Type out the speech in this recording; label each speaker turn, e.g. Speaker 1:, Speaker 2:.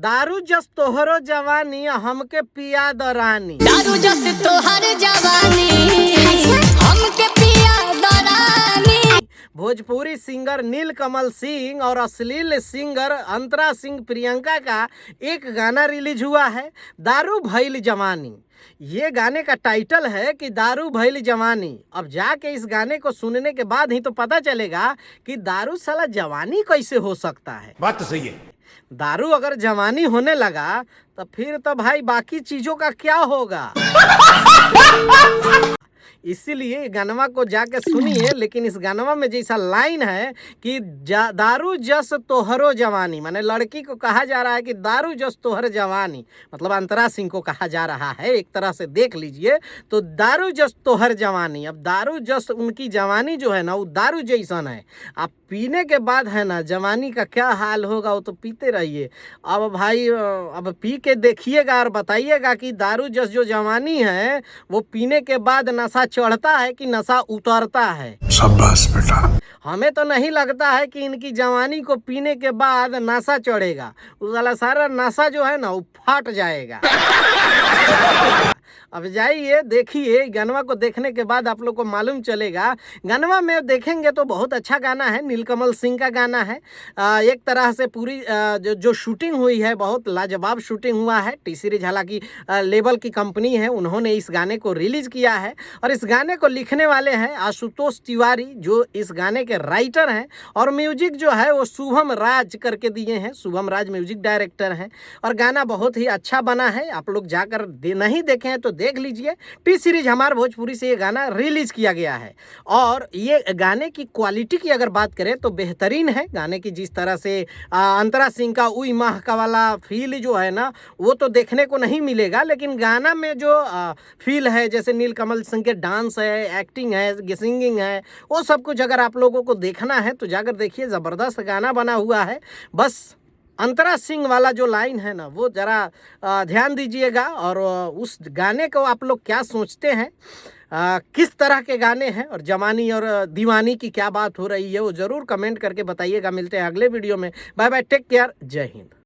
Speaker 1: दारू जस तोहरो जवानी हमके पिया द रानी।
Speaker 2: दारू जस तोहर जवानी हमके पिया द रानी।
Speaker 1: भोजपुरी सिंगर नीलकमल सिंह और अश्लील सिंगर अंतरा सिंह प्रियंका का एक गाना रिलीज हुआ है, दारू भइल जवानी। ये गाने का टाइटल है कि दारू भइल जवानी। अब जाके इस गाने को सुनने के बाद ही तो पता चलेगा कि दारू साला जवानी कैसे हो सकता है।
Speaker 3: बात तो सही है।
Speaker 1: दारू अगर जवानी होने लगा तो फिर तो भाई बाकी चीजों का क्या होगा। इसीलिए गानवा को जाके सुनिए। लेकिन इस गानवा में जैसा लाइन है कि दारू जस तोहरो जवानी, माने लड़की को कहा जा रहा है कि दारू जस तोहर जवानी, मतलब अंतरा सिंह को कहा जा रहा है। एक तरह से देख लीजिए तो दारू जस तोहर जवानी। अब दारू जस उनकी जवानी जो है ना वो दारू जैसन है। आप पीने के बाद है ना जवानी का क्या हाल होगा वो तो पीते रहिए। अब भाई अब पी के देखिएगा और बताइएगा कि दारू जस जो जवानी है वो पीने के बाद नशा चढ़ता है कि नशा उतरता है।
Speaker 3: शाबाश बेटा।
Speaker 1: हमें तो नहीं लगता है कि इनकी जवानी को पीने के बाद नशा चढ़ेगा। उस वाला सारा नशा जो है ना वो फट जाएगा। अब जाइए देखिए, गनवा को देखने के बाद आप लोग को मालूम चलेगा। गनवा में देखेंगे तो बहुत अच्छा गाना है, नीलकमल सिंह का गाना है। एक तरह से पूरी जो शूटिंग हुई है बहुत लाजवाब शूटिंग हुआ है। टी सीरीज हालांकि लेबल की कंपनी है, उन्होंने इस गाने को रिलीज किया है और इस गाने को लिखने वाले हैं आशुतोष तिवारी जो इस गाने के राइटर हैं, और म्यूजिक जो है वो शुभम राज करके दिए हैं। शुभम राज म्यूजिक डायरेक्टर हैं और गाना बहुत ही अच्छा बना है। आप लोग जाकर नहीं देखे हैं तो देख लीजिए। टी सीरीज हमार भोजपुरी से ये गाना रिलीज किया गया है और ये गाने की क्वालिटी की अगर बात करें तो बेहतरीन है। गाने की जिस तरह से अंतरा सिंह का उई माह का वाला फील जो है ना वो तो देखने को नहीं मिलेगा, लेकिन गाना में जो फील है, जैसे नीलकमल सिंह के डांस है, एक्टिंग है, सिंगिंग है, वो सब कुछ अगर आप लोगों को देखना है तो जाकर देखिए। ज़बरदस्त गाना बना हुआ है। बस अंतरा सिंह वाला जो लाइन है ना वो ज़रा ध्यान दीजिएगा और उस गाने को आप लोग क्या सोचते हैं, किस तरह के गाने हैं और जवानी और दीवानी की क्या बात हो रही है वो ज़रूर कमेंट करके बताइएगा। मिलते हैं अगले वीडियो में। बाय बाय, टेक केयर, जय हिंद।